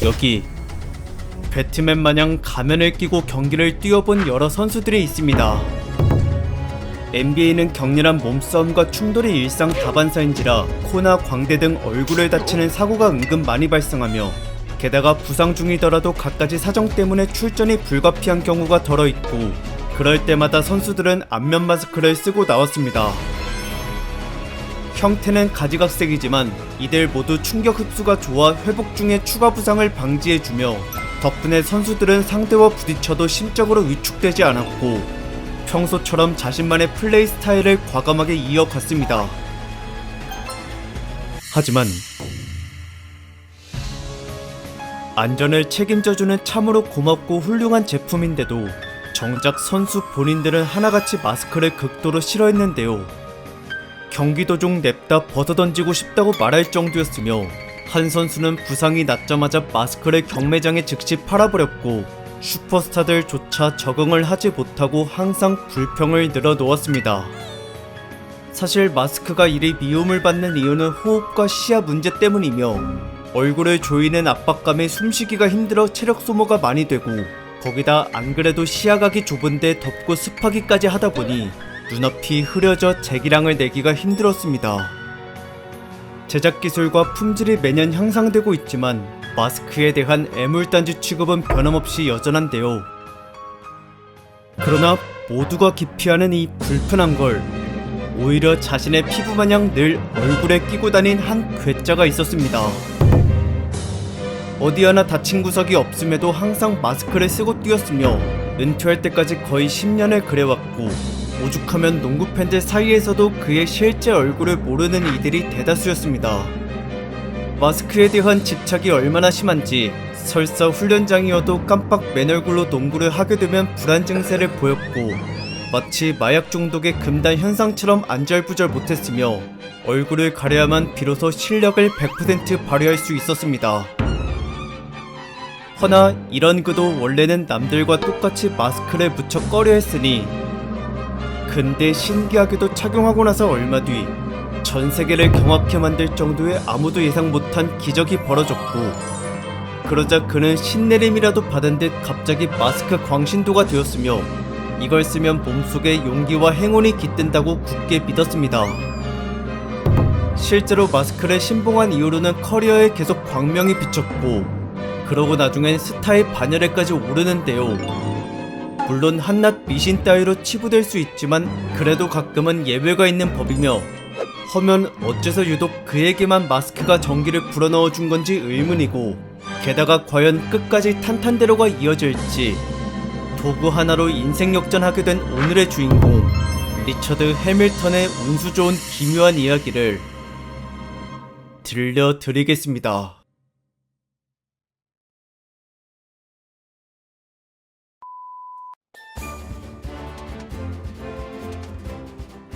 여기 배트맨 마냥 가면을 끼고 경기를 뛰어본 여러 선수들이 있습니다. NBA는 격렬한 몸싸움과 충돌이 일상 다반사인지라 코나 광대 등 얼굴을 다치는 사고가 은근 많이 발생하며 게다가 부상 중이더라도 갖가지 사정 때문에 출전이 불가피한 경우가 덜어 있고 그럴 때마다 선수들은 안면 마스크를 쓰고 나왔습니다. 형태는 가지각색이지만 이들 모두 충격 흡수가 좋아 회복 중에 추가 부상을 방지해주며 덕분에 선수들은 상대와 부딪혀도 심적으로 위축되지 않았고 평소처럼 자신만의 플레이 스타일을 과감하게 이어갔습니다. 하지만 안전을 책임져주는 참으로 고맙고 훌륭한 제품인데도 정작 선수 본인들은 하나같이 마스크를 극도로 싫어했는데요. 경기 도중 냅다 벗어던지고 싶다고 말할 정도였으며 한 선수는 부상이 낫자마자 마스크를 경매장에 즉시 팔아버렸고 슈퍼스타들조차 적응을 하지 못하고 항상 불평을 늘어놓았습니다. 사실 마스크가 이리 미움을 받는 이유는 호흡과 시야 문제 때문이며 얼굴을 조이는 압박감에 숨쉬기가 힘들어 체력 소모가 많이 되고 거기다 안 그래도 시야각이 좁은데 덥고 습하기까지 하다 보니 눈앞이 흐려져 재기량을 내기가 힘들었습니다. 제작 기술과 품질이 매년 향상되고 있지만 마스크에 대한 애물단지 취급은 변함없이 여전한데요. 그러나 모두가 기피하는 이 불편한 걸 오히려 자신의 피부 마냥 늘 얼굴에 끼고 다닌 한 괴짜가 있었습니다. 어디 하나 다친 구석이 없음에도 항상 마스크를 쓰고 뛰었으며 은퇴할 때까지 거의 10년을 그래왔고 오죽하면 농구 팬들 사이에서도 그의 실제 얼굴을 모르는 이들이 대다수였습니다. 마스크에 대한 집착이 얼마나 심한지 설사 훈련장이어도 깜빡 맨 얼굴로 농구를 하게 되면 불안 증세를 보였고 마치 마약 중독의 금단 현상처럼 안절부절 못했으며 얼굴을 가려야만 비로소 실력을 100% 발휘할 수 있었습니다. 허나 이런 그도 원래는 남들과 똑같이 마스크를 무척 꺼려했으니 근데 신기하게도 착용하고 나서 얼마 뒤 전 세계를 경악해 만들 정도의 아무도 예상 못한 기적이 벌어졌고 그러자 그는 신내림이라도 받은 듯 갑자기 마스크 광신도가 되었으며 이걸 쓰면 몸속에 용기와 행운이 깃든다고 굳게 믿었습니다. 실제로 마스크를 신봉한 이후로는 커리어에 계속 광명이 비쳤고 그러고 나중엔 스타의 반열에까지 오르는데요. 물론 한낱 미신 따위로 치부될 수 있지만 그래도 가끔은 예외가 있는 법이며 허면 어째서 유독 그에게만 마스크가 전기를 불어넣어 준 건지 의문이고 게다가 과연 끝까지 탄탄대로가 이어질지 도구 하나로 인생 역전하게 된 오늘의 주인공 리처드 해밀턴의 운수 좋은 기묘한 이야기를 들려드리겠습니다.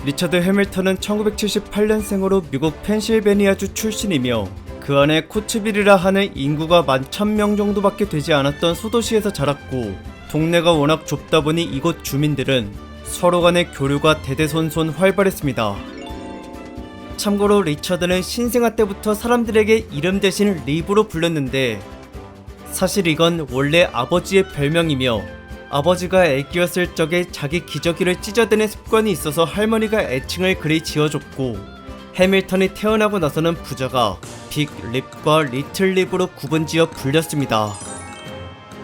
리처드 해밀턴은 1978년생으로 미국 펜실베니아주 출신이며 그 안에 코츠빌이라 하는 인구가 11,000명 정도밖에 되지 않았던 소도시에서 자랐고 동네가 워낙 좁다 보니 이곳 주민들은 서로 간의 교류가 대대손손 활발했습니다. 참고로 리처드는 신생아 때부터 사람들에게 이름 대신 리브로 불렸는데 사실 이건 원래 아버지의 별명이며 아버지가 애기였을 적에 자기 기저귀를 찢어대는 습관이 있어서 할머니가 애칭을 그리 지어줬고 해밀턴이 태어나고 나서는 부자가 빅 립과 리틀 립으로 구분지어 불렸습니다.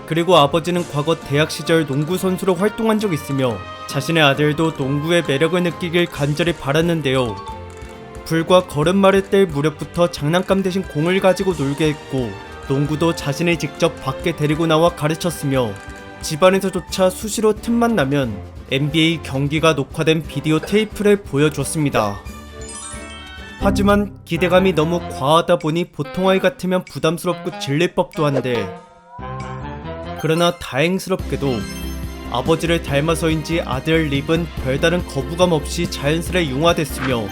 그리고 아버지는 과거 대학 시절 농구 선수로 활동한 적이 있으며 자신의 아들도 농구의 매력을 느끼길 간절히 바랐는데요. 불과 걸음마를 뗄 무렵부터 장난감 대신 공을 가지고 놀게 했고 농구도 자신이 직접 밖에 데리고 나와 가르쳤으며 집안에서조차 수시로 틈만 나면 NBA 경기가 녹화된 비디오 테이프를 보여줬습니다. 하지만 기대감이 너무 과하다 보니 보통 아이 같으면 부담스럽고 질릴 법도 한데 그러나 다행스럽게도 아버지를 닮아서인지 아들 립은 별다른 거부감 없이 자연스레 융화됐으며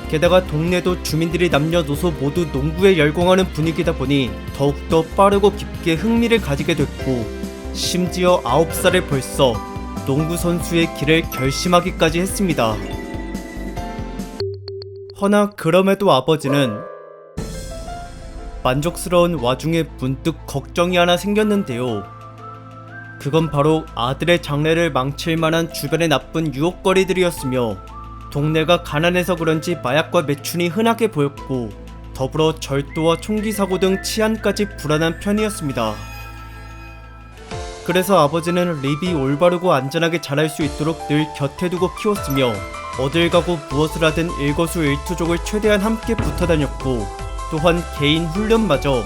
게다가 동네도 주민들이 남녀노소 모두 농구에 열광하는 분위기다 보니 더욱더 빠르고 깊게 흥미를 가지게 됐고 심지어 9살에 벌써 농구 선수의 길을 결심하기까지 했습니다. 허나 그럼에도 아버지는 만족스러운 와중에 문득 걱정이 하나 생겼는데요. 그건 바로 아들의 장래를 망칠 만한 주변의 나쁜 유혹거리들이었으며, 동네가 가난해서 그런지 마약과 매춘이 흔하게 보였고, 더불어 절도와 총기 사고 등 치안까지 불안한 편이었습니다. 그래서 아버지는 립이 올바르고 안전하게 자랄 수 있도록 늘 곁에 두고 키웠으며, 어딜 가고 무엇을 하든 일거수일투족을 최대한 함께 붙어 다녔고, 또한 개인 훈련마저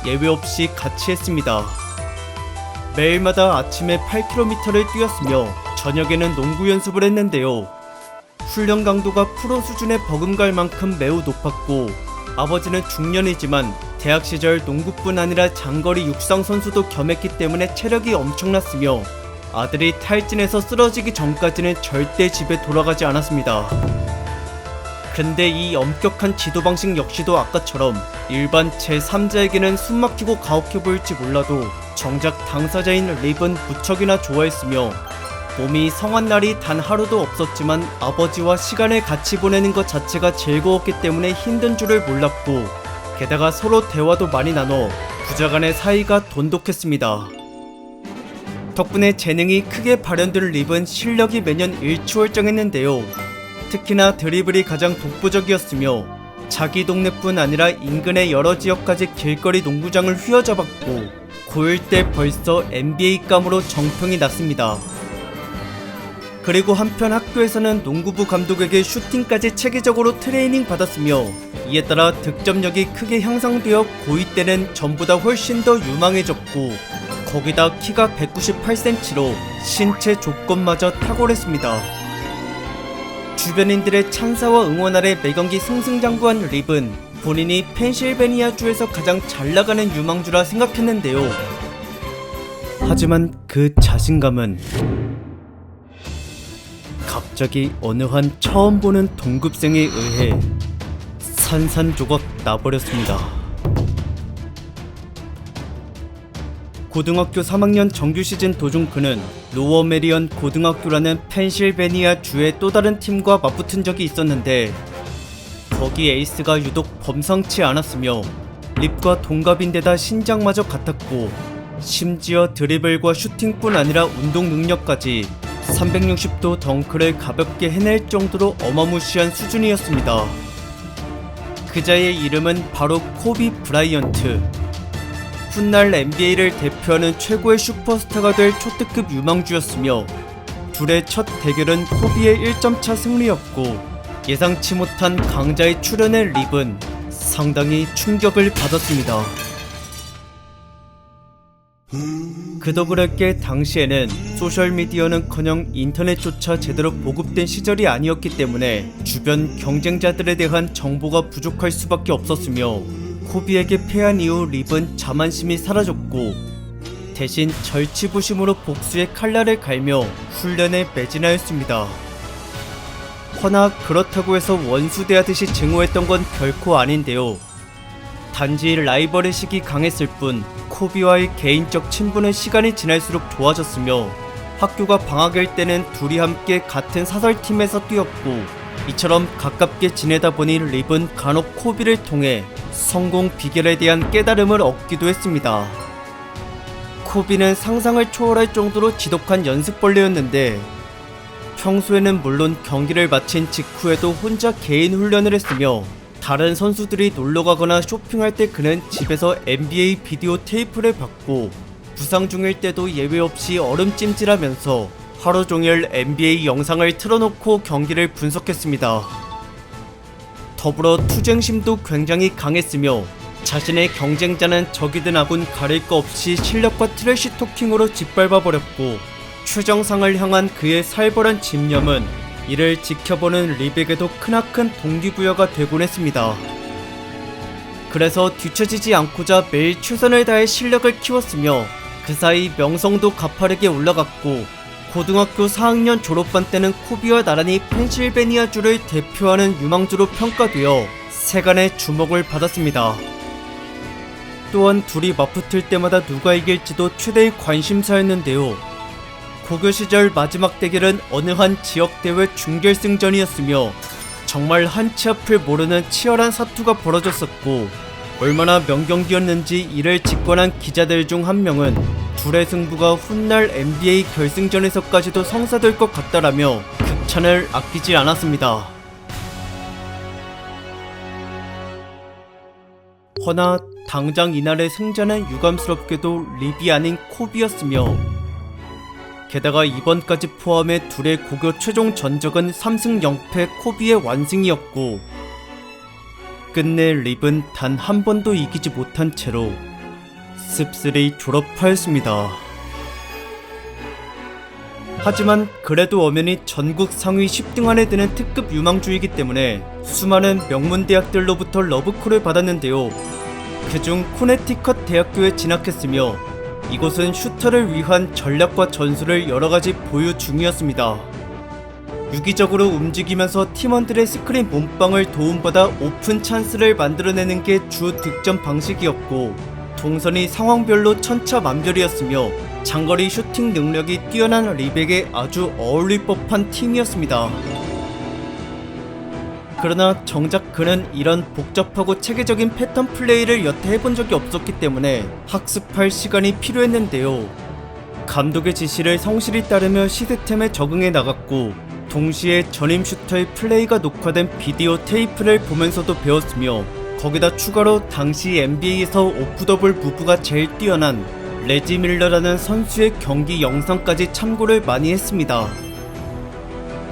예외 없이 같이 했습니다. 매일마다 아침에 8km를 뛰었으며 저녁에는 농구 연습을 했는데요. 훈련 강도가 프로 수준에 버금갈 만큼 매우 높았고, 아버지는 중년이지만 대학 시절 농구뿐 아니라 장거리 육상 선수도 겸했기 때문에 체력이 엄청났으며, 아들이 탈진해서 쓰러지기 전까지는 절대 집에 돌아가지 않았습니다. 근데 이 엄격한 지도 방식 역시도 아까처럼 일반 제3자에게는 숨막히고 가혹해 보일지 몰라도 정작 당사자인 립은 무척이나 좋아했으며, 몸이 성한 날이 단 하루도 없었지만 아버지와 시간을 같이 보내는 것 자체가 즐거웠기 때문에 힘든 줄을 몰랐고, 게다가 서로 대화도 많이 나눠 부자간의 사이가 돈독했습니다. 덕분에 재능이 크게 발현될 립은 실력이 매년 일취월장했는데요. 특히나 드리블이 가장 독보적이었으며, 자기 동네뿐 아니라 인근의 여러 지역까지 길거리 농구장을 휘어잡았고, 고1 때 벌써 NBA감으로 정평이 났습니다. 그리고 한편 학교에서는 농구부 감독에게 슈팅까지 체계적으로 트레이닝 받았으며, 이에 따라 득점력이 크게 향상되어 고2 때는 전보다 훨씬 더 유망해졌고, 거기다 키가 198cm로 신체 조건마저 탁월했습니다. 주변인들의 찬사와 응원 아래 매경기 승승장구한 립은 본인이 펜실베니아주에서 가장 잘나가는 유망주라 생각했는데요. 하지만 그 자신감은 갑자기 어느 한 처음 보는 동급생에 의해 산산조각 나버렸습니다. 고등학교 3학년 정규 시즌 도중 그는 로워 메리언 고등학교라는 펜실베니아 주의 또 다른 팀과 맞붙은 적이 있었는데, 거기 에이스가 유독 범상치 않았으며 립과 동갑인데다 신장마저 같았고, 심지어 드리블과 슈팅뿐 아니라 운동 능력까지 360도 덩크를 가볍게 해낼 정도로 어마무시한 수준이었습니다. 그자의 이름은 바로 코비 브라이언트. 훗날 NBA를 대표하는 최고의 슈퍼스타가 될 초특급 유망주였으며, 둘의 첫 대결은 코비의 1점차 승리였고, 예상치 못한 강자의 출현에 립은 상당히 충격을 받았습니다. 그도 그럴 게 당시에는 소셜미디어는커녕 인터넷조차 제대로 보급된 시절이 아니었기 때문에 주변 경쟁자들에 대한 정보가 부족할 수밖에 없었으며, 코비에게 패한 이후 립은 자만심이 사라졌고, 대신 절치부심으로 복수의 칼날을 갈며 훈련에 매진하였습니다. 허나 그렇다고 해서 원수대하듯이 증오했던 건 결코 아닌데요. 단지 라이벌의식이 강했을 뿐 코비와의 개인적 친분은 시간이 지날수록 좋아졌으며, 학교가 방학일 때는 둘이 함께 같은 사설팀에서 뛰었고, 이처럼 가깝게 지내다 보니 립은 간혹 코비를 통해 성공 비결에 대한 깨달음을 얻기도 했습니다. 코비는 상상을 초월할 정도로 지독한 연습벌레였는데, 평소에는 물론 경기를 마친 직후에도 혼자 개인 훈련을 했으며, 다른 선수들이 놀러가거나 쇼핑할 때 그는 집에서 NBA 비디오 테이프를 받고, 부상 중일 때도 예외 없이 얼음찜질하면서 하루 종일 NBA 영상을 틀어놓고 경기를 분석했습니다. 더불어 투쟁심도 굉장히 강했으며, 자신의 경쟁자는 적이든 아군 가릴 거 없이 실력과 트래시 토킹으로 짓밟아버렸고, 최정상을 향한 그의 살벌한 집념은 이를 지켜보는 립에게도 크나큰 동기부여가 되곤 했습니다. 그래서 뒤처지지 않고자 매일 최선을 다해 실력을 키웠으며, 그 사이 명성도 가파르게 올라갔고, 고등학교 4학년 졸업반 때는 코비와 나란히 펜실베니아주를 대표하는 유망주로 평가되어 세간의 주목을 받았습니다. 또한 둘이 맞붙을 때마다 누가 이길지도 최대의 관심사였는데요. 고교 시절 마지막 대결은 어느 한 지역대회 준결승전이었으며, 정말 한치 앞을 모르는 치열한 사투가 벌어졌었고, 얼마나 명경기였는지 이를 직관한 기자들 중 한 명은 둘의 승부가 훗날 NBA 결승전에서까지도 성사될 것 같다라며 극찬을 아끼지 않았습니다. 허나 당장 이날의 승자는 유감스럽게도 립이 아닌 코비였으며, 게다가 이번까지 포함해 둘의 고교 최종 전적은 3승 0패 코비의 완승이었고, 끝내 립은 단 한 번도 이기지 못한 채로 씁쓸히 졸업하였습니다. 하지만 그래도 엄연히 전국 상위 10등 안에 드는 특급 유망주이기 때문에 수많은 명문 대학들로부터 러브콜을 받았는데요. 그중 코네티컷 대학교에 진학했으며 이곳은 슈터를 위한 전략과 전술을 여러가지 보유 중이었습니다. 유기적으로 움직이면서 팀원들의 스크린 몸빵을 도움받아 오픈 찬스를 만들어내는 게 주 득점 방식이었고, 동선이 상황별로 천차만별이었으며 장거리 슈팅 능력이 뛰어난 립에게 아주 어울릴 법한 팀이었습니다. 그러나 정작 그는 이런 복잡하고 체계적인 패턴 플레이를 여태 해본 적이 없었기 때문에 학습할 시간이 필요했는데요. 감독의 지시를 성실히 따르며 시스템에 적응해 나갔고, 동시에 전임 슈터의 플레이가 녹화된 비디오 테이프를 보면서도 배웠으며, 거기다 추가로 당시 NBA에서 오프더볼 무브가 제일 뛰어난 레지 밀러라는 선수의 경기 영상까지 참고를 많이 했습니다.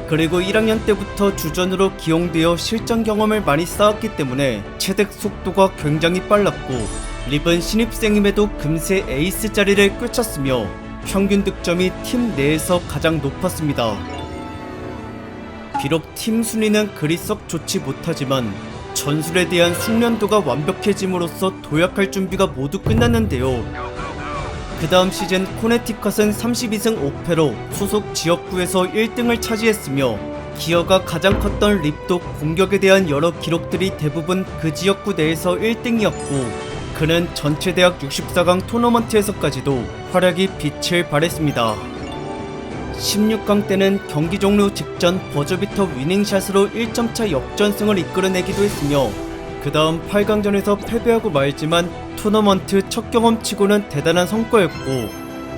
그리고 1학년 때부터 주전으로 기용되어 실전 경험을 많이 쌓았기 때문에 체득 속도가 굉장히 빨랐고, 립은 신입생임에도 금세 에이스 자리를 꿰찼으며 평균 득점이 팀 내에서 가장 높았습니다. 비록 팀 순위는 그리 썩 좋지 못하지만 전술에 대한 숙련도가 완벽해짐으로써 도약할 준비가 모두 끝났는데요. 그 다음 시즌 코네티컷은 32승 5패로 소속 지역구에서 1등을 차지했으며, 기여가 가장 컸던 립도 공격에 대한 여러 기록들이 대부분 그 지역구 내에서 1등이었고, 그는 전체 대학 64강 토너먼트에서까지도 활약이 빛을 발했습니다. 16강 때는 경기 종료 직전 버저비터 위닝샷으로 1점차 역전승을 이끌어내기도 했으며, 그 다음 8강전에서 패배하고 말지만 토너먼트 첫 경험치고는 대단한 성과였고,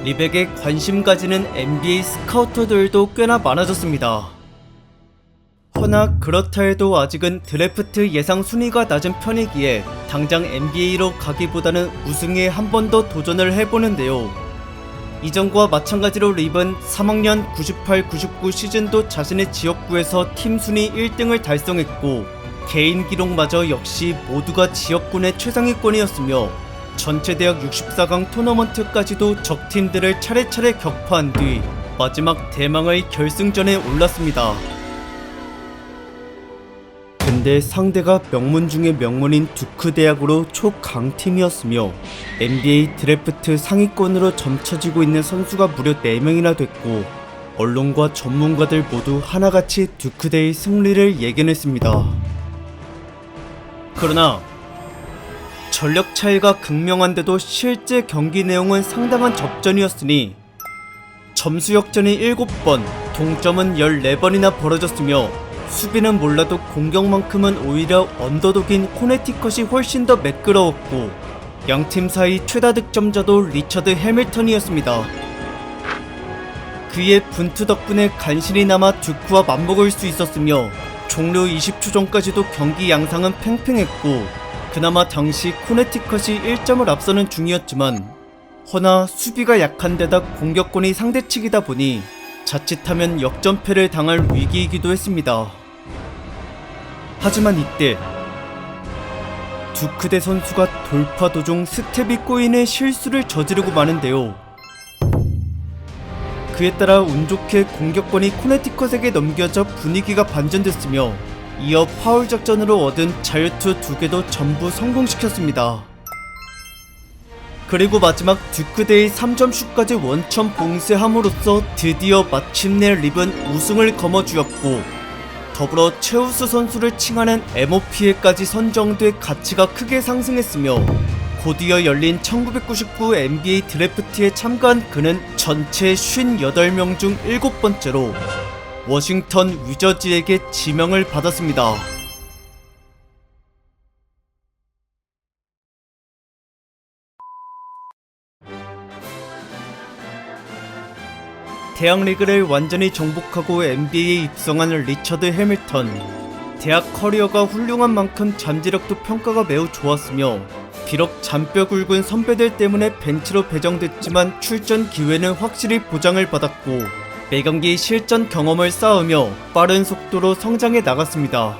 립에게 관심 가지는 NBA 스카우터들도 꽤나 많아졌습니다. 허나 그렇다 해도 아직은 드래프트 예상 순위가 낮은 편이기에 당장 NBA로 가기보다는 우승에 한 번 더 도전을 해보는데요. 이전과 마찬가지로 립은 3학년 98-99 시즌도 자신의 지역구에서 팀 순위 1등을 달성했고, 개인 기록마저 역시 모두가 지역군의 최상위권이었으며 전체 대학 64강 토너먼트까지도 적팀들을 차례차례 격파한 뒤 마지막 대망의 결승전에 올랐습니다. 근데 상대가 명문 중의 명문인 두크 대학으로 초강팀이었으며 NBA 드래프트 상위권으로 점쳐지고 있는 선수가 무려 4명이나 됐고, 언론과 전문가들 모두 하나같이 두크대의 승리를 예견했습니다. 그러나 전력 차이가 극명한데도 실제 경기 내용은 상당한 접전이었으니 점수 역전이 7번, 동점은 14번이나 벌어졌으며, 수비는 몰라도 공격만큼은 오히려 언더독인 코네티컷이 훨씬 더 매끄러웠고, 양팀 사이 최다 득점자도 리처드 해밀턴이었습니다. 그의 분투 덕분에 간신히 남아 두크와 맞먹을 수 있었으며, 종료 20초 전까지도 경기 양상은 팽팽했고, 그나마 당시 코네티컷이 1점을 앞서는 중이었지만, 허나 수비가 약한 데다 공격권이 상대측이다 보니 자칫하면 역전패를 당할 위기이기도 했습니다. 하지만 이때 두크대 선수가 돌파 도중 스텝이 꼬이는 실수를 저지르고 마는데요. 그에 따라 운 좋게 공격권이 코네티컷에게 넘겨져 분위기가 반전됐으며, 이어 파울 작전으로 얻은 자유투 2개도 전부 성공시켰습니다. 그리고 마지막 두크대의 3점 슛까지 원천 봉쇄함으로써 드디어 마침내 립은 우승을 거머쥐었고, 더불어 최우수 선수를 칭하는 MOP에까지 선정돼 가치가 크게 상승했으며, 곧이어 열린 1999 NBA 드래프트에 참가한 그는 전체 58명 중 7번째로 워싱턴 위저즈에게 지명을 받았습니다. 대학 리그를 완전히 정복하고 NBA에 입성한 리처드 해밀턴. 대학 커리어가 훌륭한 만큼 잠재력도 평가가 매우 좋았으며 비록 잔뼈 굵은 선배들 때문에 벤치로 배정됐지만 출전 기회는 확실히 보장을 받았고 매경기 실전 경험을 쌓으며 빠른 속도로 성장해 나갔습니다.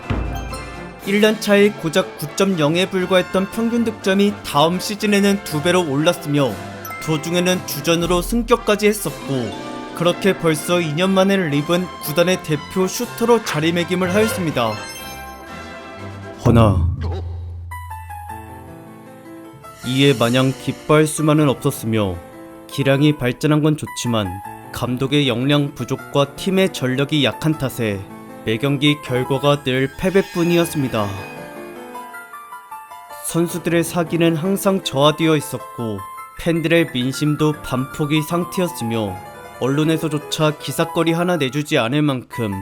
1년 차에 고작 9.0에 불과했던 평균 득점이 다음 시즌에는 2배로 올랐으며 도중에는 주전으로 승격까지 했었고 그렇게 벌써 2년 만에 립은 구단의 대표 슈터로 자리매김을 하였습니다. 허나 이에 마냥 기뻐할 수만은 없었으며 기량이 발전한 건 좋지만 감독의 역량 부족과 팀의 전력이 약한 탓에 매경기 결과가 늘 패배뿐이었습니다. 선수들의 사기는 항상 저하되어 있었고 팬들의 민심도 반포기 상태였으며 언론에서조차 기사거리 하나 내주지 않을 만큼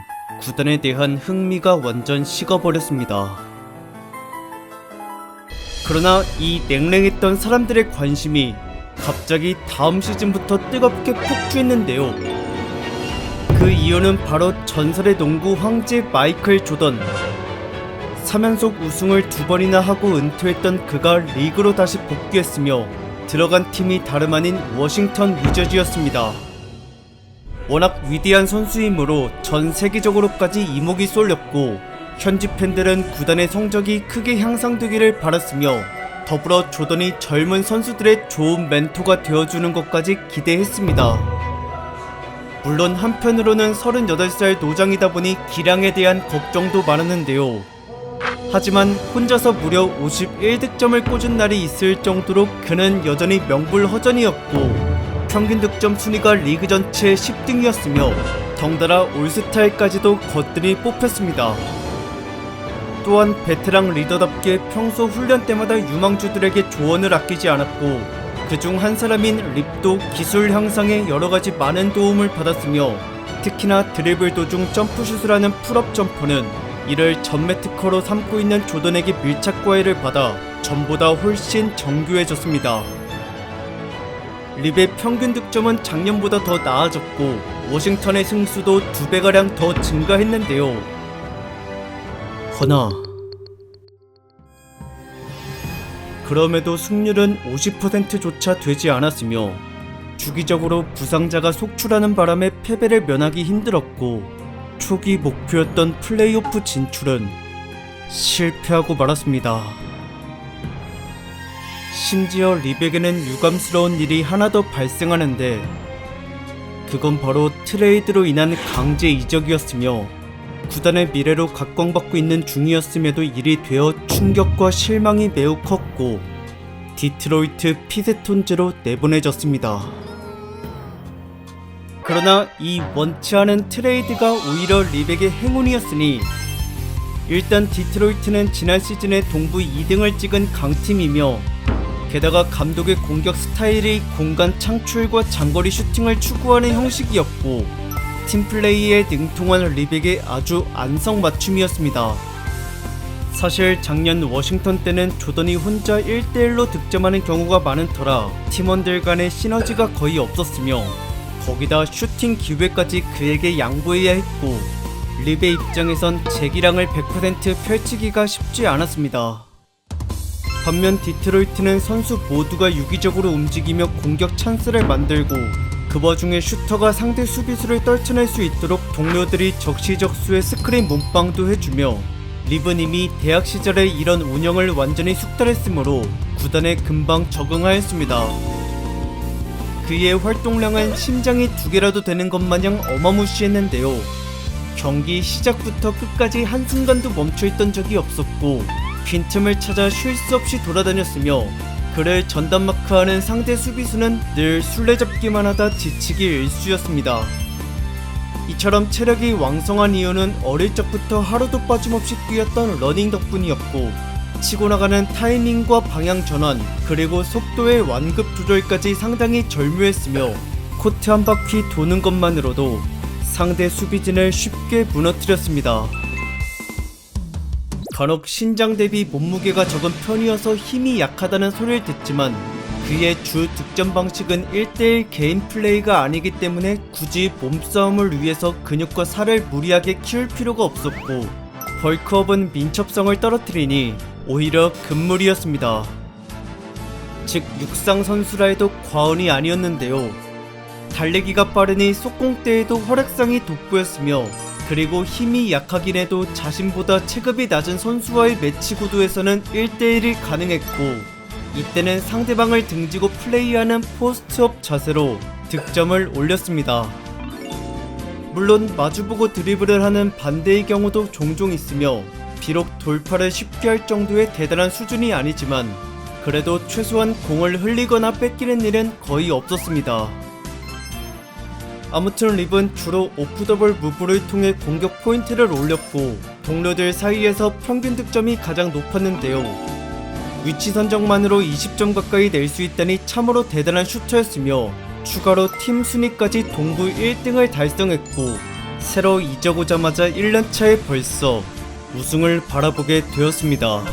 구단에 대한 흥미가 완전 식어버렸습니다. 그러나 이 냉랭했던 사람들의 관심이 갑자기 다음 시즌부터 뜨겁게 폭주했는데요. 그 이유는 바로 전설의 농구 황제 마이클 조던. 3연속 우승을 2번이나 하고 은퇴했던 그가 리그로 다시 복귀했으며 들어간 팀이 다름 아닌 워싱턴 위저즈였습니다. 워낙 위대한 선수이므로 전 세계적으로까지 이목이 쏠렸고 현지 팬들은 구단의 성적이 크게 향상되기를 바랐으며 더불어 조던이 젊은 선수들의 좋은 멘토가 되어주는 것까지 기대했습니다. 물론 한편으로는 38살 노장이다 보니 기량에 대한 걱정도 많았는데요. 하지만 혼자서 무려 51득점을 꽂은 날이 있을 정도로 그는 여전히 명불허전이었고 평균 득점 순위가 리그 전체 10등이었으며 덩달아 올스타에까지도 거뜬히 뽑혔습니다. 또한 베테랑 리더답게 평소 훈련 때마다 유망주들에게 조언을 아끼지 않았고 그중 한 사람인 립도 기술 향상에 여러가지 많은 도움을 받았으며 특히나 드리블 도중 점프슛을 하는 풀업 점퍼는 이를 전매 특허로 삼고 있는 조던에게 밀착 과외를 받아 전보다 훨씬 정교해졌습니다. 립의 평균 득점은 작년보다 더 나아졌고 워싱턴의 승수도 2배가량 더 증가했는데요. 허나 그럼에도 승률은 50%조차 되지 않았으며 주기적으로 부상자가 속출하는 바람에 패배를 면하기 힘들었고 초기 목표였던 플레이오프 진출은 실패하고 말았습니다. 심지어 립에게는 유감스러운 일이 하나 더 발생하는데 그건 바로 트레이드로 인한 강제 이적이었으며 구단의 미래로 각광받고 있는 중이었음에도 일이 되어 충격과 실망이 매우 컸고 디트로이트 피스톤즈로 내보내졌습니다. 그러나 이 원치 않은 트레이드가 오히려 립에게 행운이었으니 일단 디트로이트는 지난 시즌에 동부 2등을 찍은 강팀이며 게다가 감독의 공격 스타일이 공간 창출과 장거리 슈팅을 추구하는 형식이었고 팀플레이에 능통한 립에게 아주 안성맞춤이었습니다. 사실 작년 워싱턴 때는 조던이 혼자 1대1로 득점하는 경우가 많은 터라 팀원들 간의 시너지가 거의 없었으며 거기다 슈팅 기회까지 그에게 양보해야 했고 립의 입장에선 제기량을 100% 펼치기가 쉽지 않았습니다. 반면 디트로이트는 선수 모두가 유기적으로 움직이며 공격 찬스를 만들고 그 와중에 슈터가 상대 수비수를 떨쳐낼 수 있도록 동료들이 적시적소의 스크린 몸빵도 해주며 립은 이미 대학 시절에 이런 운영을 완전히 숙달했으므로 구단에 금방 적응하였습니다. 그의 활동량은 심장이 2개라도 되는 것 마냥 어마무시했는데요. 경기 시작부터 끝까지 한순간도 멈춰있던 적이 없었고 빈틈을 찾아 쉴 수 없이 돌아다녔으며 그를 전담마크하는 상대 수비수는 늘 술래잡기만 하다 지치기 일쑤였습니다. 이처럼 체력이 왕성한 이유는 어릴 적부터 하루도 빠짐없이 뛰었던 러닝 덕분이었고 치고 나가는 타이밍과 방향 전환 그리고 속도의 완급 조절까지 상당히 절묘했으며 코트 한 바퀴 도는 것만으로도 상대 수비진을 쉽게 무너뜨렸습니다. 간혹 신장 대비 몸무게가 적은 편이어서 힘이 약하다는 소리를 듣지만 그의 주 득점 방식은 1대1 개인 플레이가 아니기 때문에 굳이 몸싸움을 위해서 근육과 살을 무리하게 키울 필요가 없었고, 벌크업은 민첩성을 떨어뜨리니 오히려 금물이었습니다. 즉 육상 선수라 해도 과언이 아니었는데요. 달리기가 빠르니 속공대에도 활약상이 돋보였으며, 그리고 힘이 약하긴 해도 자신보다 체급이 낮은 선수와의 매치 구도에서는 1대1이 가능했고, 이때는 상대방을 등지고 플레이하는 포스트업 자세로 득점을 올렸습니다. 물론 마주보고 드리블을 하는 반대의 경우도 종종 있으며, 비록 돌파를 쉽게 할 정도의 대단한 수준이 아니지만 그래도 최소한 공을 흘리거나 뺏기는 일은 거의 없었습니다. 아무튼 립은 주로 오프더볼 무브를 통해 공격 포인트를 올렸고, 동료들 사이에서 평균 득점이 가장 높았는데요. 위치 선정만으로 20점 가까이 낼 수 있다니 참으로 대단한 슈터였으며, 추가로 팀 순위까지 동부 1등을 달성했고, 새로 이적 오자마자 1년차에 벌써 우승을 바라보게 되었습니다.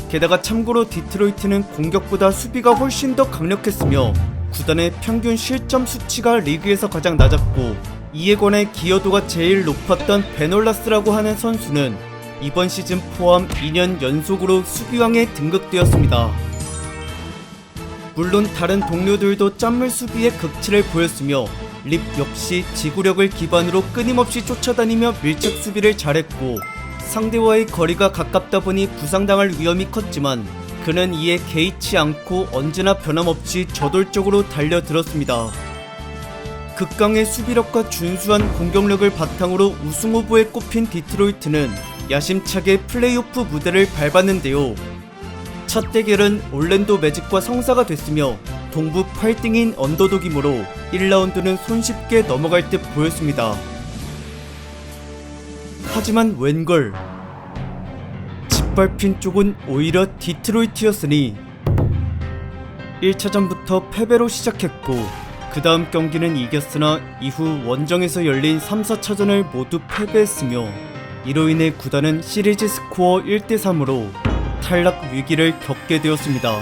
게다가 참고로 디트로이트는 공격보다 수비가 훨씬 더 강력했으며, 구단의 평균 실점 수치가 리그에서 가장 낮았고, 이에 관해 기여도가 제일 높았던 베놀라스라고 하는 선수는 이번 시즌 포함 2년 연속으로 수비왕에 등극되었습니다. 물론 다른 동료들도 짠물 수비에 극치를 보였으며, 립 역시 지구력을 기반으로 끊임없이 쫓아다니며 밀착 수비를 잘했고, 상대와의 거리가 가깝다 보니 부상당할 위험이 컸지만 그는 이에 개의치 않고 언제나 변함없이 저돌적으로 달려들었습니다. 극강의 수비력과 준수한 공격력을 바탕으로 우승 후보에 꼽힌 디트로이트는 야심차게 플레이오프 무대를 밟았는데요. 첫 대결은 올랜도 매직과 성사가 됐으며, 동부 8등인 언더독이므로 1라운드는 손쉽게 넘어갈 듯 보였습니다. 하지만 웬걸, 짓밟힌 쪽은 오히려 디트로이트였으니 1차전부터 패배로 시작했고, 그 다음 경기는 이겼으나 이후 원정에서 열린 3, 4차전을 모두 패배했으며, 이로 인해 구단은 시리즈 스코어 1대3으로 탈락 위기를 겪게 되었습니다.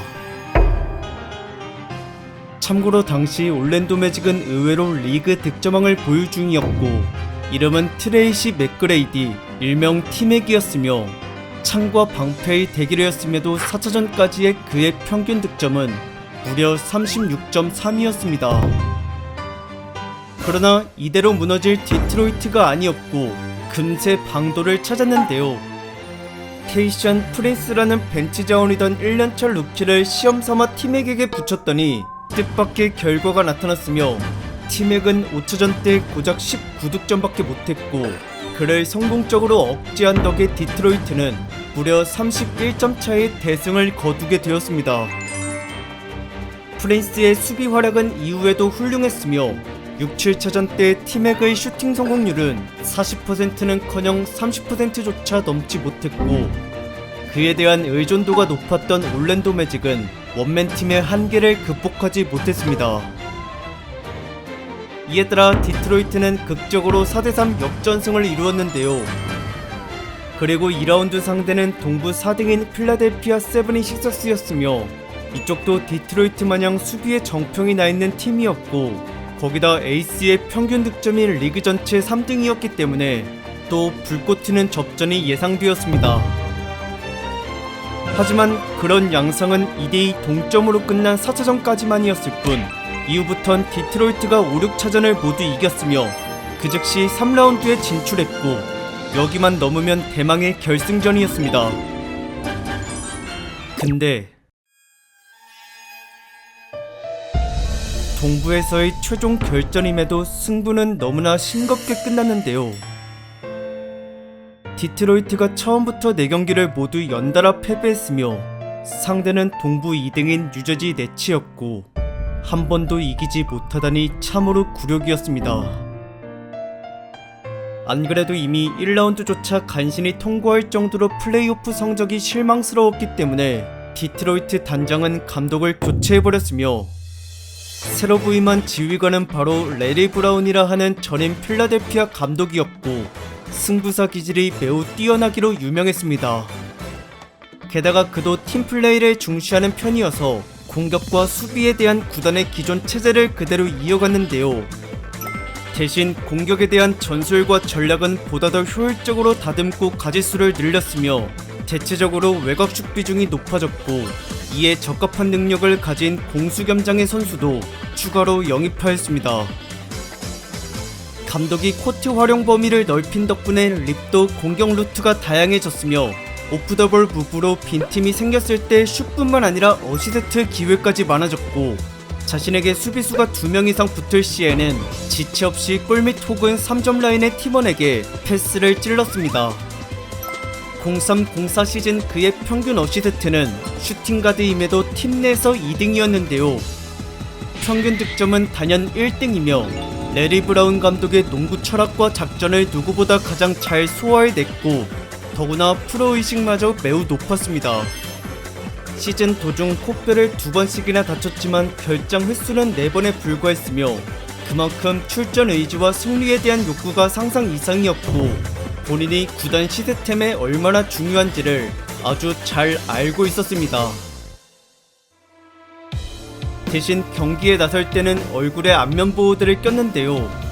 참고로 당시 올랜도 매직은 의외로 리그 득점왕을 보유 중이었고, 이름은 트레이시 맥그레이디, 일명 티맥이었으며, 창과 방패의 대결이었음에도 4차전까지의 그의 평균 득점은 무려 36.3이었습니다. 그러나 이대로 무너질 디트로이트가 아니었고, 금세 방도를 찾았는데요. 케이션 프린스라는 벤치 자원이던 1년차 루키를 시험삼아 티맥에게 붙였더니 뜻밖의 결과가 나타났으며, 티맥은 5차전 때 고작 19득점밖에 못했고, 그를 성공적으로 억제한 덕에 디트로이트는 무려 31점 차의 대승을 거두게 되었습니다. 프린스의 수비 활약은 이후에도 훌륭했으며, 6, 7차전 때 티맥의 슈팅 성공률은 40%는커녕 30%조차 넘지 못했고, 그에 대한 의존도가 높았던 올랜도 매직은 원맨팀의 한계를 극복하지 못했습니다. 이에 따라 디트로이트는 극적으로 4대3 역전승을 이루었는데요. 그리고 2라운드 상대는 동부 4등인 필라델피아 세븐이식서스였으며, 이쪽도 디트로이트 마냥 수비에 정평이 나있는 팀이었고, 거기다 에이스의 평균 득점이 리그 전체 3등이었기 때문에 또 불꽃 튀는 접전이 예상되었습니다. 하지만 그런 양상은 2대2 동점으로 끝난 4차전까지만이었을 뿐, 이후부턴 디트로이트가 5, 6차전을 모두 이겼으며 그 즉시 3라운드에 진출했고, 여기만 넘으면 대망의 결승전이었습니다. 근데 동부에서의 최종 결전임에도 승부는 너무나 싱겁게 끝났는데요. 디트로이트가 처음부터 4경기를 모두 연달아 패배했으며, 상대는 동부 2등인 뉴저지 네츠였고, 한 번도 이기지 못하다니 참으로 굴욕이었습니다. 안 그래도 이미 1라운드조차 간신히 통과할 정도로 플레이오프 성적이 실망스러웠기 때문에 디트로이트 단장은 감독을 교체해버렸으며, 새로 부임한 지휘관은 바로 레리 브라운이라 하는 전임 필라델피아 감독이었고, 승부사 기질이 매우 뛰어나기로 유명했습니다. 게다가 그도 팀플레이를 중시하는 편이어서 공격과 수비에 대한 구단의 기존 체제를 그대로 이어갔는데요. 대신 공격에 대한 전술과 전략은 보다 더 효율적으로 다듬고 가짓수를 늘렸으며 대체적으로 외곽슛 비중이 높아졌고, 이에 적합한 능력을 가진 공수겸장의 선수도 추가로 영입하였습니다. 감독이 코트 활용 범위를 넓힌 덕분에 립도 공격 루트가 다양해졌으며 오프더볼 무브로 빈틈이 생겼을 때 슛뿐만 아니라 어시스트 기회까지 많아졌고, 자신에게 수비수가 2명 이상 붙을 시에는 지체 없이 골밑 혹은 3점 라인의 팀원에게 패스를 찔렀습니다. 03-04 시즌 그의 평균 어시스트는 슈팅가드임에도 팀 내에서 2등이었는데요. 평균 득점은 단연 1등이며 레리 브라운 감독의 농구 철학과 작전을 누구보다 가장 잘 소화해냈고, 더구나 프로의식마저 매우 높았습니다. 시즌 도중 코뼈를 2번씩이나 다쳤지만 결장 횟수는 4번에 불과했으며 그만큼 출전 의지와 승리에 대한 욕구가 상상 이상이었고, 본인이 구단 시스템에 얼마나 중요한지를 아주 잘 알고 있었습니다. 대신 경기에 나설 때는 얼굴에 안면 보호대를 꼈는데요.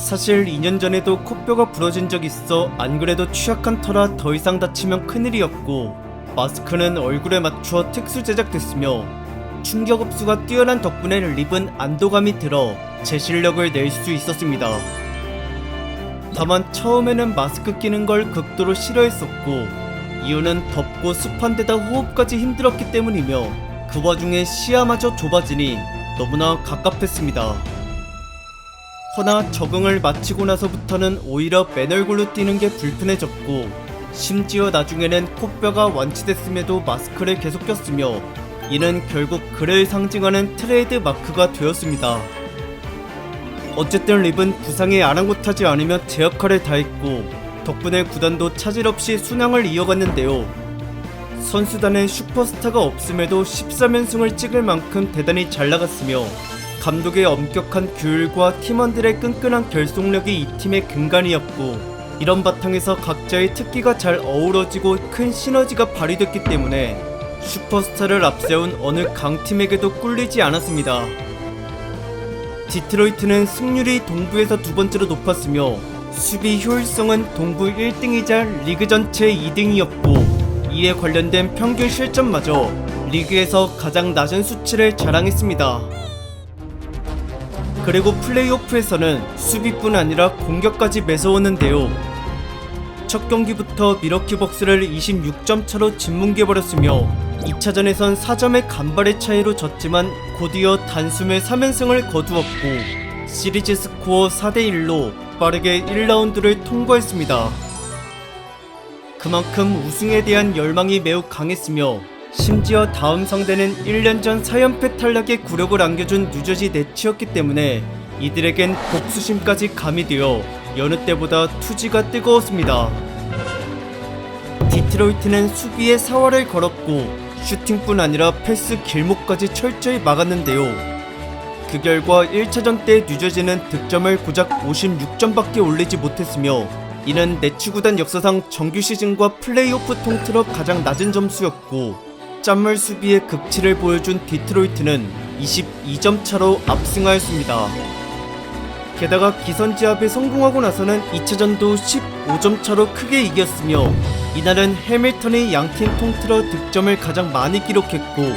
사실 2년 전에도 코뼈가 부러진 적이 있어 안 그래도 취약한 터라 더 이상 다치면 큰일이었고, 마스크는 얼굴에 맞추어 특수 제작됐으며 충격 흡수가 뛰어난 덕분에 립은 안도감이 들어 제 실력을 낼 수 있었습니다. 다만 처음에는 마스크 끼는 걸 극도로 싫어했었고, 이유는 덥고 습한 데다 호흡까지 힘들었기 때문이며 그 와중에 시야마저 좁아지니 너무나 갑갑했습니다. 허나 적응을 마치고 나서부터는 오히려 맨 얼굴로 뛰는 게 불편해졌고, 심지어 나중에는 코뼈가 완치됐음에도 마스크를 계속 꼈으며 이는 결국 그를 상징하는 트레이드 마크가 되었습니다. 어쨌든 립은 부상에 아랑곳하지 않으며 제 역할을 다했고, 덕분에 구단도 차질 없이 순항을 이어갔는데요. 선수단에 슈퍼스타가 없음에도 13연승을 찍을 만큼 대단히 잘 나갔으며 감독의 엄격한 규율과 팀원들의 끈끈한 결속력이 이 팀의 근간이었고, 이런 바탕에서 각자의 특기가 잘 어우러지고 큰 시너지가 발휘됐기 때문에 슈퍼스타를 앞세운 어느 강팀에게도 꿀리지 않았습니다. 디트로이트는 승률이 동부에서 2번째로 높았으며 수비 효율성은 동부 1등이자 리그 전체 2등이었고, 이에 관련된 평균 실점마저 리그에서 가장 낮은 수치를 자랑했습니다. 그리고 플레이오프에서는 수비뿐 아니라 공격까지 매서웠는데요. 첫 경기부터 미러키 벅스를 26점 차로 짓뭉개버렸으며 2차전에선 4점의 간발의 차이로 졌지만 곧이어 단숨에 3연승을 거두었고, 시리즈 스코어 4대1로 빠르게 1라운드를 통과했습니다. 그만큼 우승에 대한 열망이 매우 강했으며 심지어 다음 상대는 1년 전 4연패 탈락의 굴욕을 안겨준 뉴저지 넷이었기 때문에 이들에겐 복수심까지 가미되어 여느 때보다 투지가 뜨거웠습니다. 디트로이트는 수비에 사활을 걸었고 슈팅뿐 아니라 패스 길목까지 철저히 막았는데요. 그 결과 1차전 때 뉴저지는 득점을 고작 56점밖에 올리지 못했으며 이는 네츠 구단 역사상 정규 시즌과 플레이오프 통틀어 가장 낮은 점수였고, 짠물 수비의 극치를 보여준 디트로이트는 22점 차로 압승하였습니다. 게다가 기선제압에 성공하고 나서는 2차전도 15점 차로 크게 이겼으며 이날은 해밀턴이 양팀 통틀어 득점을 가장 많이 기록했고,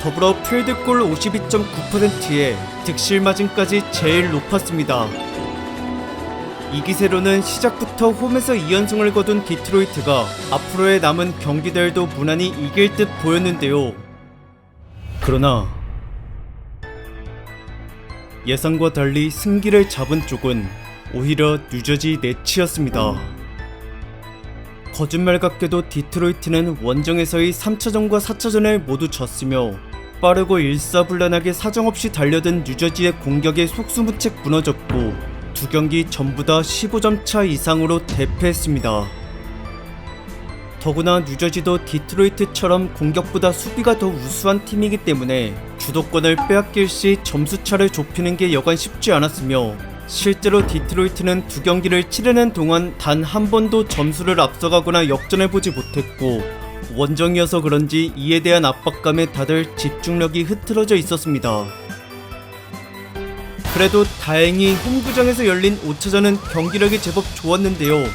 더불어 필드골 52.9%에 득실 마진까지 제일 높았습니다. 이 기세로는 시작부터 홈에서 2연승을 거둔 디트로이트가 앞으로의 남은 경기들도 무난히 이길 듯 보였는데요. 그러나 예상과 달리 승기를 잡은 쪽은 오히려 뉴저지 넷이었습니다. 거짓말 같게도 디트로이트는 원정에서의 3차전과 4차전을 모두 졌으며 빠르고 일사불란하게 사정없이 달려든 뉴저지의 공격에 속수무책 무너졌고, 두 경기 전부 다 15점 차 이상으로 대패했습니다. 더구나 뉴저지도 디트로이트처럼 공격보다 수비가 더 우수한 팀이기 때문에 주도권을 빼앗길 시 점수차를 좁히는 게 여간 쉽지 않았으며, 실제로 디트로이트는 두 경기를 치르는 동안 단 한 번도 점수를 앞서가거나 역전해보지 못했고, 원정이어서 그런지 이에 대한 압박감에 다들 집중력이 흐트러져 있었습니다. 그래도 다행히 홈구장에서 열린 5차전은 경기력이 제법 좋았는데요.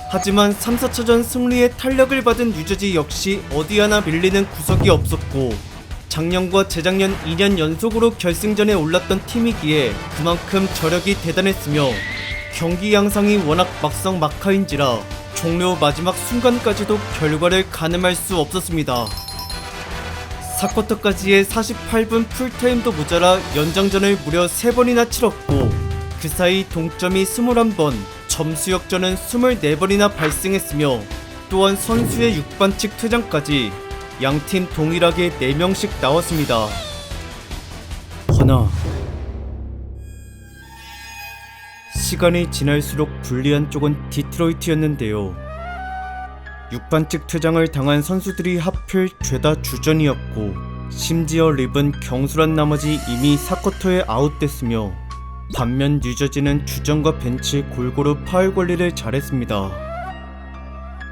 하지만 3, 4차전 승리에 탄력을 받은 뉴저지 역시 어디 하나 밀리는 구석이 없었고, 작년과 재작년 2년 연속으로 결승전에 올랐던 팀이기에 그만큼 저력이 대단했으며 경기 양상이 워낙 막상막하인지라 종료 마지막 순간까지도 결과를 가늠할 수 없었습니다. 4쿼터까지의 48분 풀타임도 모자라 연장전을 무려 3번이나 치렀고, 그 사이 동점이 21번, 점수 역전은 24번이나 발생했으며, 또한 선수의 6반칙 퇴장까지 양팀 동일하게 4명씩 나왔습니다. 허나 시간이 지날수록 불리한 쪽은 디트로이트였는데요. 6반칙 퇴장을 당한 선수들이 하필 죄다 주전이었고, 심지어 립은 경솔한 나머지 이미 4쿼터에 아웃됐으며, 반면 뉴저지는 주전과 벤치 골고루 파울 관리를 잘했습니다.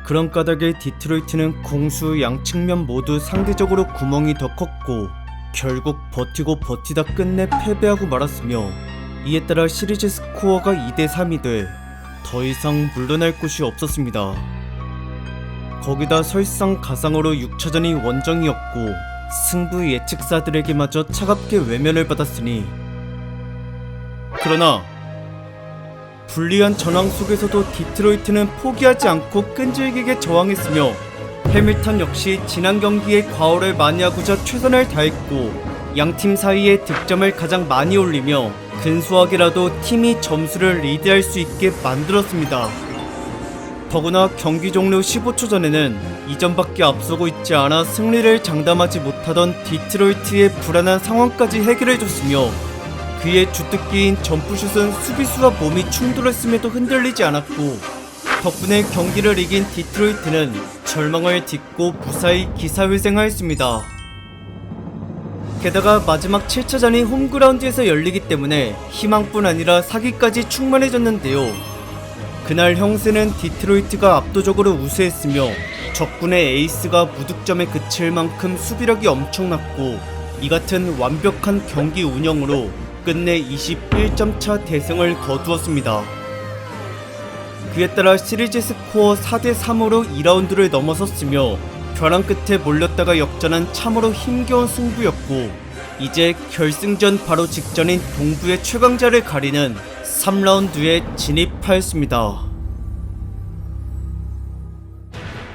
그런 까닭에 디트로이트는 공수 양측면 모두 상대적으로 구멍이 더 컸고, 결국 버티고 버티다 끝내 패배하고 말았으며, 이에 따라 시리즈 스코어가 2대3이 돼 더 이상 물러날 곳이 없었습니다. 거기다 설상가상으로 6차전이 원정이었고, 승부 예측사들에게마저 차갑게 외면을 받았으니, 그러나 불리한 전황 속에서도 디트로이트는 포기하지 않고 끈질기게 저항했으며, 해밀턴 역시 지난 경기에 과오를 많이 하고자 최선을 다했고, 양팀 사이에 득점을 가장 많이 올리며 근소하게라도 팀이 점수를 리드할 수 있게 만들었습니다. 더구나 경기 종료 15초 전에는 2점밖에 앞서고 있지 않아 승리를 장담하지 못하던 디트로이트의 불안한 상황까지 해결해줬으며, 그의 주특기인 점프슛은 수비수와 몸이 충돌했음에도 흔들리지 않았고, 덕분에 경기를 이긴 디트로이트는 절망을 딛고 무사히 기사회생하였습니다. 게다가 마지막 7차전이 홈그라운드에서 열리기 때문에 희망뿐 아니라 사기까지 충만해졌는데요. 그날 형세는 디트로이트가 압도적으로 우세했으며, 적군의 에이스가 무득점에 그칠 만큼 수비력이 엄청났고, 이 같은 완벽한 경기 운영으로 끝내 21점 차 대승을 거두었습니다. 그에 따라 시리즈 스코어 4대3으로 2라운드를 넘어섰으며, 벼랑 끝에 몰렸다가 역전한 참으로 힘겨운 승부였고, 이제 결승전 바로 직전인 동부의 최강자를 가리는 3라운드에 진입하였습니다.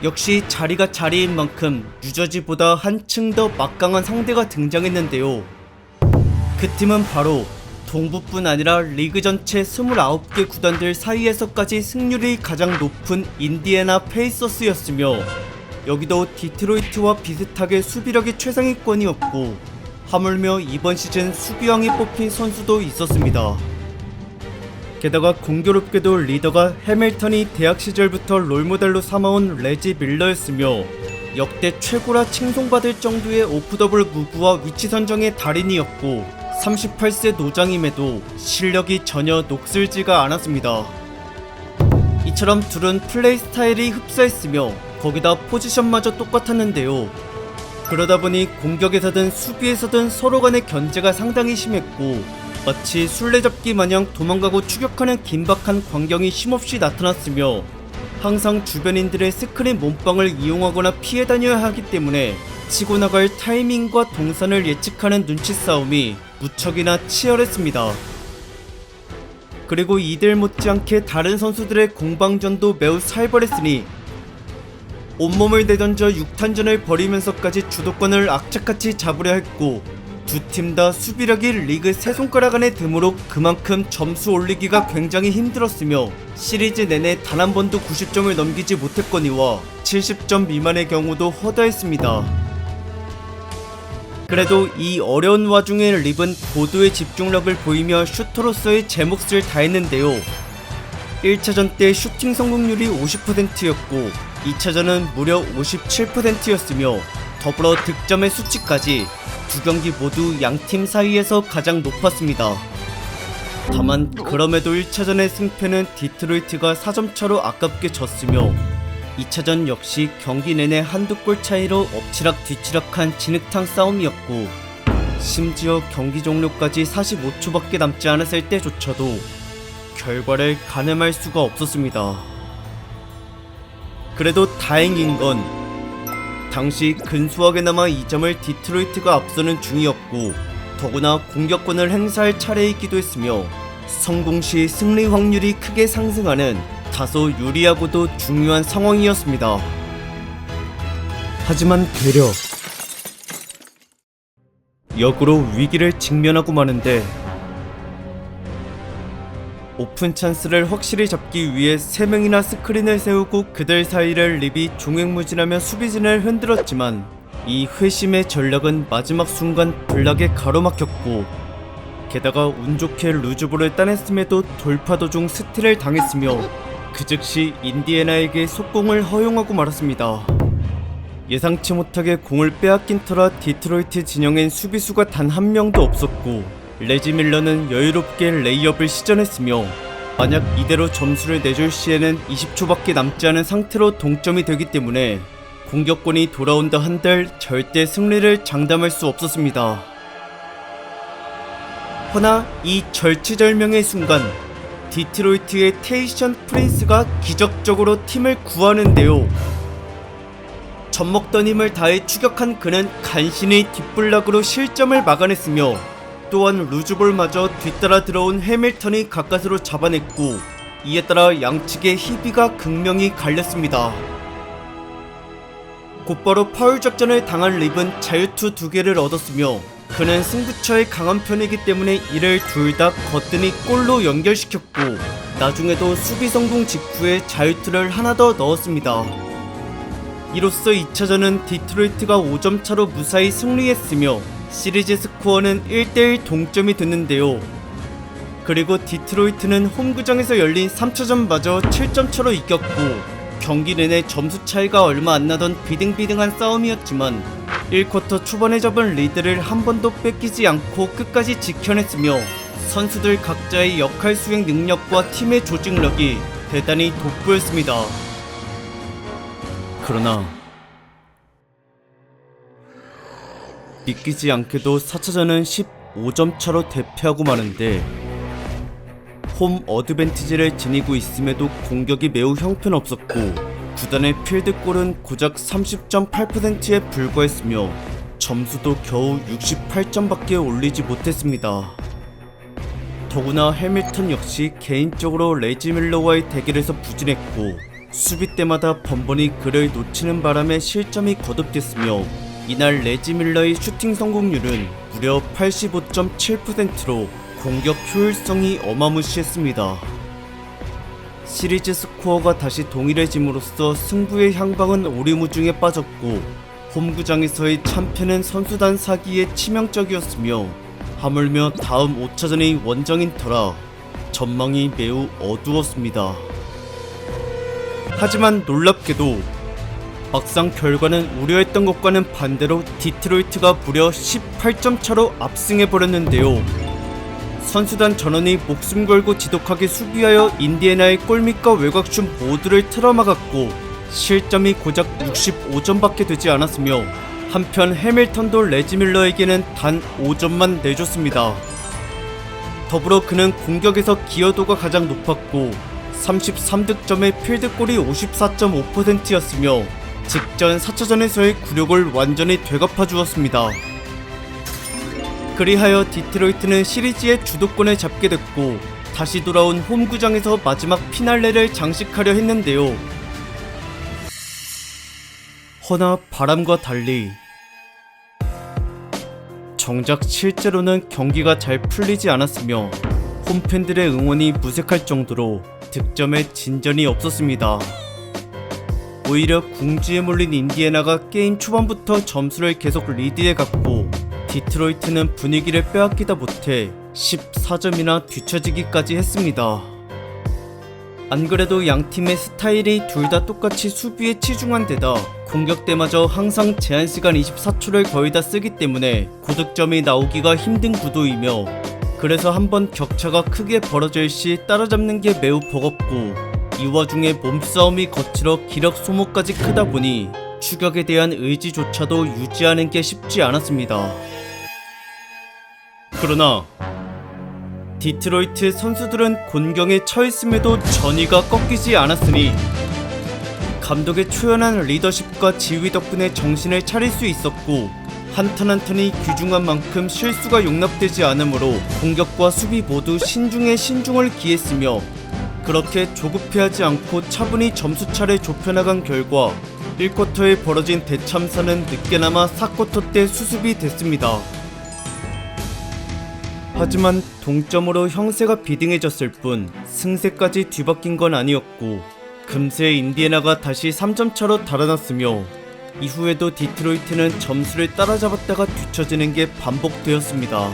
역시 자리가 자리인 만큼 뉴저지보다 한층 더 막강한 상대가 등장했는데요. 그 팀은 바로 동부뿐 아니라 리그 전체 29개 구단들 사이에서까지 승률이 가장 높은 인디애나 페이서스였으며, 여기도 디트로이트와 비슷하게 수비력이 최상위권이었고, 하물며 이번 시즌 수비왕이 뽑힌 선수도 있었습니다. 게다가 공교롭게도 리더가 해밀턴이 대학 시절부터 롤모델로 삼아온 레지 밀러였으며, 역대 최고라 칭송받을 정도의 오프더블 무브와 위치 선정의 달인이었고, 38세 노장임에도 실력이 전혀 녹슬지가 않았습니다. 이처럼 둘은 플레이 스타일이 흡사했으며 거기다 포지션마저 똑같았는데요. 그러다 보니 공격에서든 수비에서든 서로 간의 견제가 상당히 심했고, 마치 술래잡기 마냥 도망가고 추격하는 긴박한 광경이 쉼없이 나타났으며, 항상 주변인들의 스크린 몸빵을 이용하거나 피해 다녀야 하기 때문에 치고 나갈 타이밍과 동선을 예측하는 눈치 싸움이 무척이나 치열했습니다. 그리고 이들 못지않게 다른 선수들의 공방전도 매우 살벌했으니, 온몸을 내던져 6탄전을 벌이면서까지 주도권을 악착같이 잡으려 했고, 두 팀 다 수비력이 리그 세 손가락 안에 드므로 그만큼 점수 올리기가 굉장히 힘들었으며, 시리즈 내내 단 한 번도 90점을 넘기지 못했거니와 70점 미만의 경우도 허다했습니다. 그래도 이 어려운 와중에 립은 고도의 집중력을 보이며 슈터로서의 제 몫을 다했는데요. 1차전 때 슈팅 성공률이 50%였고 2차전은 무려 57%였으며 더불어 득점의 수치까지 두 경기 모두 양팀 사이에서 가장 높았습니다. 다만 그럼에도 1차전의 승패는 디트로이트가 4점 차로 아깝게 졌으며 2차전 역시 경기 내내 한두 골 차이로 엎치락뒤치락한 진흙탕 싸움이었고, 심지어 경기 종료까지 45초밖에 남지 않았을 때조차도 결과를 가늠할 수가 없었습니다. 그래도 다행인 건 당시 근소하게나마 2점을 디트로이트가 앞서는 중이었고, 더구나 공격권을 행사할 차례이기도 했으며 성공 시 승리 확률이 크게 상승하는 다소 유리하고도 중요한 상황이었습니다. 하지만 되려 역으로 위기를 직면하고 마는데, 오픈 찬스를 확실히 잡기 위해 3명이나 스크린을 세우고 그들 사이를 립이 종횡무진하며 수비진을 흔들었지만, 이 회심의 전략은 마지막 순간 블락에 가로막혔고, 게다가 운 좋게 루즈볼을 따냈음에도 돌파 도중 스틸을 당했으며 그 즉시 인디애나에게 속공을 허용하고 말았습니다. 예상치 못하게 공을 빼앗긴 터라 디트로이트 진영엔 수비수가 단 한 명도 없었고, 레지 밀러는 여유롭게 레이업을 시전했으며, 만약 이대로 점수를 내줄 시에는 20초밖에 남지 않은 상태로 동점이 되기 때문에 공격권이 돌아온다 한들 절대 승리를 장담할 수 없었습니다. 허나 이 절치절명의 순간, 디트로이트의 테이션 프린스가 기적적으로 팀을 구하는데요. 젖먹던 힘을 다해 추격한 그는 간신히 뒷블락으로 실점을 막아냈으며, 또한 루즈볼마저 뒤따라 들어온 해밀턴이 가까스로 잡아냈고, 이에 따라 양측의 희비가 극명히 갈렸습니다. 곧바로 파울 작전을 당한 립은 자유투 2개를 얻었으며, 그는 승부처에 강한 편이기 때문에 이를 둘 다 거뜬히 골로 연결시켰고, 나중에도 수비 성공 직후에 자유투를 하나 더 넣었습니다. 이로써 2차전은 디트로이트가 5점 차로 무사히 승리했으며 시리즈 스코어는 1대1 동점이 됐는데요. 그리고 디트로이트는 홈구장에서 열린 3차전마저 7점 차로 이겼고, 경기 내내 점수 차이가 얼마 안 나던 비등비등한 싸움이었지만 1쿼터 초반에 잡은 리드를 한 번도 뺏기지 않고 끝까지 지켜냈으며, 선수들 각자의 역할 수행 능력과 팀의 조직력이 대단히 돋보였습니다. 그러나 믿기지 않게도 4차전은 15점 차로 대패하고 마는데, 홈 어드밴티지를 지니고 있음에도 공격이 매우 형편없었고, 구단의 필드골은 고작 30.8%에 불과했으며 점수도 겨우 68점밖에 올리지 못했습니다. 더구나 해밀턴 역시 개인적으로 레지 밀러와의 대결에서 부진했고, 수비 때마다 번번이 그를 놓치는 바람에 실점이 거듭됐으며, 이날 레지 밀러의 슈팅 성공률은 무려 85.7%로 공격 효율성이 어마무시했습니다. 시리즈 스코어가 다시 동일해짐으로써 승부의 향방은 오리무중에 빠졌고, 홈구장에서의 참패는 선수단 사기에 치명적이었으며, 하물며 다음 5차전의 원정인 터라 전망이 매우 어두웠습니다. 하지만 놀랍게도 막상 결과는 우려했던 것과는 반대로 디트로이트가 무려 18점 차로 압승해버렸는데요. 선수단 전원이 목숨 걸고 지독하게 수비하여 인디애나의 골밑과 외곽슛 모두를 틀어막았고, 실점이 고작 65점밖에 되지 않았으며, 한편 해밀턴도 레지 밀러에게는 단 5점만 내줬습니다. 더불어 그는 공격에서 기여도가 가장 높았고 33득점에 필드골이 54.5%였으며 직전 4차전에서의 굴욕을 완전히 되갚아 주었습니다. 그리하여 디트로이트는 시리즈의 주도권을 잡게 됐고 다시 돌아온 홈구장에서 마지막 피날레를 장식하려 했는데요. 허나 바람과 달리 정작 실제로는 경기가 잘 풀리지 않았으며 홈팬들의 응원이 무색할 정도로 득점에 진전이 없었습니다. 오히려 궁지에 몰린 인디애나가 게임 초반부터 점수를 계속 리드해 갔고 디트로이트는 분위기를 빼앗기다 못해 14점이나 뒤처지기까지 했습니다. 안 그래도 양팀의 스타일이 둘 다 똑같이 수비에 치중한 데다 공격 때마저 항상 제한시간 24초를 거의 다 쓰기 때문에 고득점이 나오기가 힘든 구도이며 그래서 한번 격차가 크게 벌어질 시 따라잡는 게 매우 버겁고 이 와중에 몸싸움이 거칠어 기력 소모까지 크다 보니 추격에 대한 의지조차도 유지하는 게 쉽지 않았습니다. 그러나 디트로이트 선수들은 곤경에 처했음에도 전의가 꺾이지 않았으니 감독의 초연한 리더십과 지휘 덕분에 정신을 차릴 수 있었고, 한 턴 한 턴이 귀중한 만큼 실수가 용납되지 않으므로 공격과 수비 모두 신중에 신중을 기했으며, 그렇게 조급해하지 않고 차분히 점수차를 좁혀나간 결과 1쿼터에 벌어진 대참사는 늦게나마 4쿼터 때 수습이 됐습니다. 하지만 동점으로 형세가 비등해졌을 뿐 승세까지 뒤바뀐 건 아니었고, 금세 인디애나가 다시 3점 차로 달아났으며, 이후에도 디트로이트는 점수를 따라잡았다가 뒤처지는 게 반복되었습니다.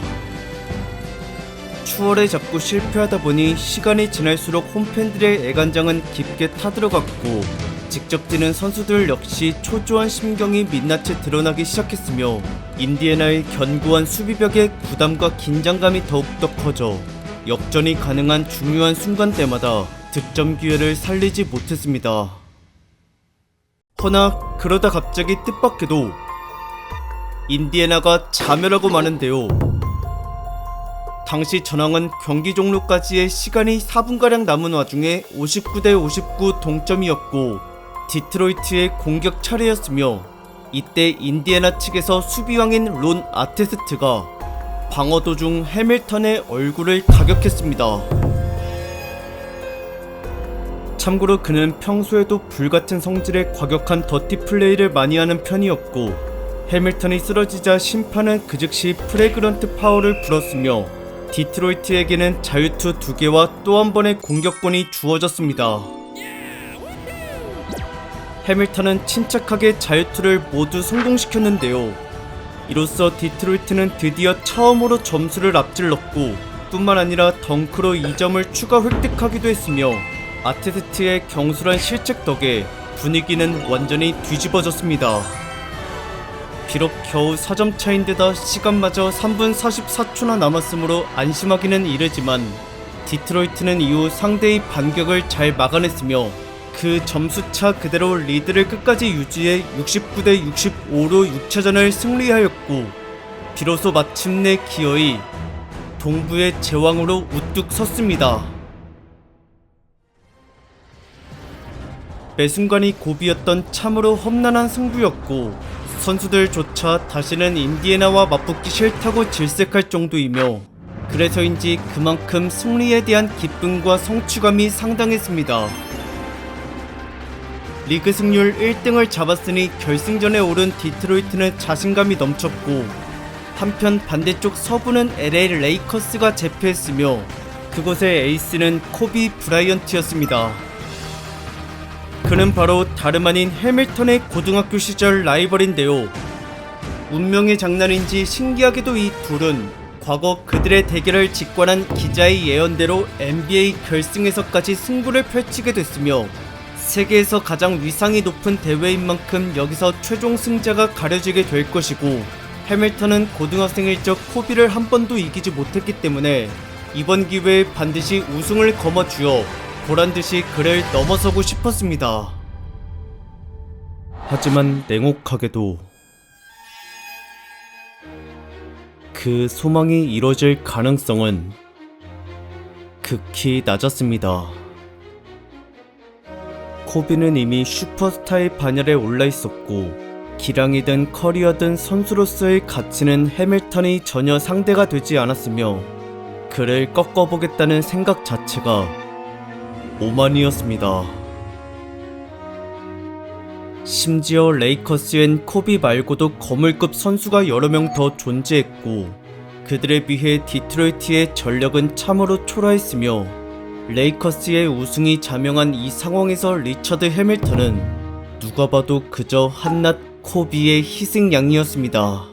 추월에 자꾸 실패하다 보니 시간이 지날수록 홈팬들의 애간장은 깊게 타들어갔고, 직접 뛰는 선수들 역시 초조한 심경이 민낯에 드러나기 시작했으며, 인디애나의 견고한 수비벽에 부담과 긴장감이 더욱더 커져 역전이 가능한 중요한 순간대마다 득점 기회를 살리지 못했습니다. 허나 그러다 갑자기 뜻밖에도 인디애나가 자멸하고 마는데요. 당시 전황은 경기 종료까지의 시간이 4분가량 남은 와중에 59대 59 동점이었고, 디트로이트의 공격 차례였으며, 이때 인디애나 측에서 수비왕인 론 아테스트가 방어 도중 해밀턴의 얼굴을 타격했습니다. 참고로 그는 평소에도 불같은 성질의 과격한 더티 플레이를 많이 하는 편이었고, 해밀턴이 쓰러지자 심판은 그 즉시 프레그런트 파울을 불었으며, 디트로이트에게는 자유투 2개와 또 한 번의 공격권이 주어졌습니다. 해밀턴은 침착하게 자유투를 모두 성공시켰는데요. 이로써 디트로이트는 드디어 처음으로 점수를 앞질렀고, 뿐만 아니라 덩크로 2점을 추가 획득하기도 했으며, 아테스트의 경솔한 실책 덕에 분위기는 완전히 뒤집어졌습니다. 비록 겨우 4점 차인데다 시간마저 3분 44초나 남았으므로 안심하기는 이르지만, 디트로이트는 이후 상대의 반격을 잘 막아냈으며 그 점수차 그대로 리드를 끝까지 유지해 69대 65로 6차전을 승리하였고, 비로소 마침내 기어이 동부의 제왕으로 우뚝 섰습니다. 매 순간이 고비였던 참으로 험난한 승부였고, 선수들조차 다시는 인디애나와 맞붙기 싫다고 질색할 정도이며, 그래서인지 그만큼 승리에 대한 기쁨과 성취감이 상당했습니다. 리그 승률 1등을 잡았으니 결승전에 오른 디트로이트는 자신감이 넘쳤고, 한편 반대쪽 서부는 LA 레이커스가 제패했으며, 그곳의 에이스는 코비 브라이언트였습니다. 그는 바로 다름 아닌 해밀턴의 고등학교 시절 라이벌인데요. 운명의 장난인지 신기하게도 이 둘은 과거 그들의 대결을 직관한 기자의 예언대로 NBA 결승에서까지 승부를 펼치게 됐으며, 세계에서 가장 위상이 높은 대회인 만큼 여기서 최종 승자가 가려지게 될 것이고, 해밀턴은 고등학생일 적 코비를 한 번도 이기지 못했기 때문에 이번 기회에 반드시 우승을 거머쥐어 보란듯이 그를 넘어서고 싶었습니다. 하지만 냉혹하게도 그 소망이 이뤄질 가능성은 극히 낮았습니다. 코비는 이미 슈퍼스타의 반열에 올라 있었고, 기량이든 커리어든 선수로서의 가치는 해밀턴이 전혀 상대가 되지 않았으며, 그를 꺾어보겠다는 생각 자체가 오만이었습니다. 심지어 레이커스엔 코비 말고도 거물급 선수가 여러 명 더 존재했고, 그들에 비해 디트로이트의 전력은 참으로 초라했으며, 레이커스의 우승이 자명한 이 상황에서 리처드 해밀턴은 누가 봐도 그저 한낱 코비의 희생양이었습니다.